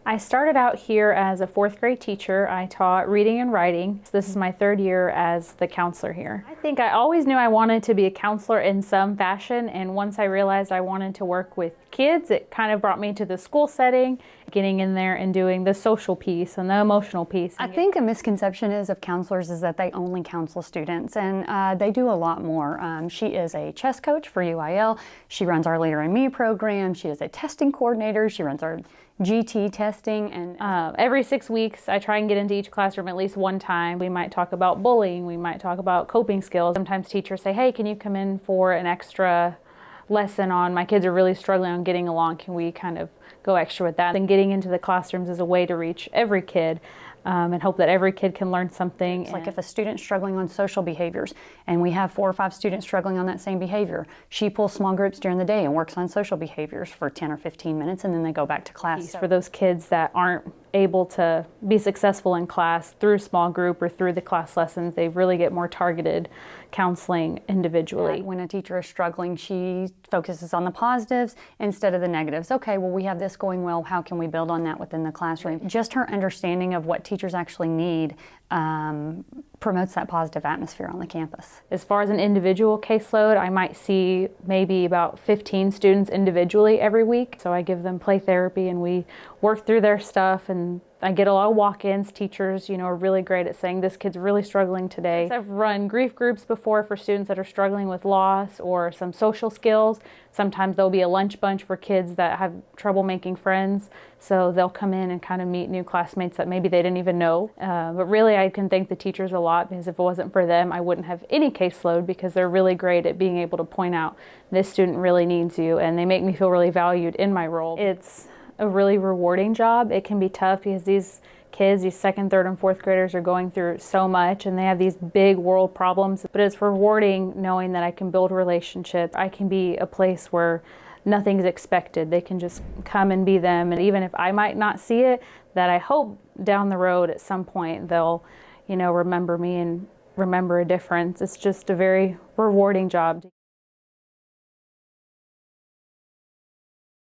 I started out here as a fourth grade teacher. I taught reading and writing. So this is my third year as the counselor here. I think I always knew I wanted to be a counselor in some fashion, and once I realized I wanted to work with kids, it kind of brought me to the school setting, getting in there and doing the social piece and the emotional piece. I think a misconception of counselors is that they only counsel students, and they do a lot more. She is a chess coach for UIL. She runs our Leader in Me program. She is a testing coordinator. She runs our GT testing. And every 6 weeks, I try and get into each classroom at least one time. We might talk about bullying. We might talk about coping skills. Sometimes teachers say, hey, can you come in for an extra lesson on my kids are really struggling on getting along? Can we kind of go extra with that? And getting into the classrooms is a way to reach every kid and hope that every kid can learn something. It's like if a student's struggling on social behaviors and we have 4 or 5 students struggling on that same behavior, she pulls small groups during the day and works on social behaviors for 10 or 15 minutes, and then they go back to class. For those kids that aren't able to be successful in class through small group or through the class lessons, they really get more targeted counseling individually. When a teacher is struggling, she focuses on the positives instead of the negatives. Okay, well, we have this going well. How can we build on that within the classroom? Just her understanding of what teachers actually need promotes that positive atmosphere on the campus. As far as an individual caseload, I might see maybe about 15 students individually every week. So I give them play therapy and we work through their stuff, and I get a lot of walk-ins. Teachers, are really great at saying, this kid's really struggling today. I've run grief groups before for students that are struggling with loss or some social skills. Sometimes there'll be a lunch bunch for kids that have trouble making friends. So they'll come in and kind of meet new classmates that maybe they didn't even know. But really, I can thank the teachers a lot, because if it wasn't for them, I wouldn't have any caseload, because they're really great at being able to point out this student really needs you, and they make me feel really valued in my role. It's a really rewarding job. It can be tough because these kids, these second, third, and fourth graders are going through so much, and they have these big world problems. But it's rewarding knowing that I can build relationships. I can be a place where nothing's expected. They can just come and be them. And even if I might not see it, that I hope down the road at some point they'll, remember me and remember a difference. It's just a very rewarding job.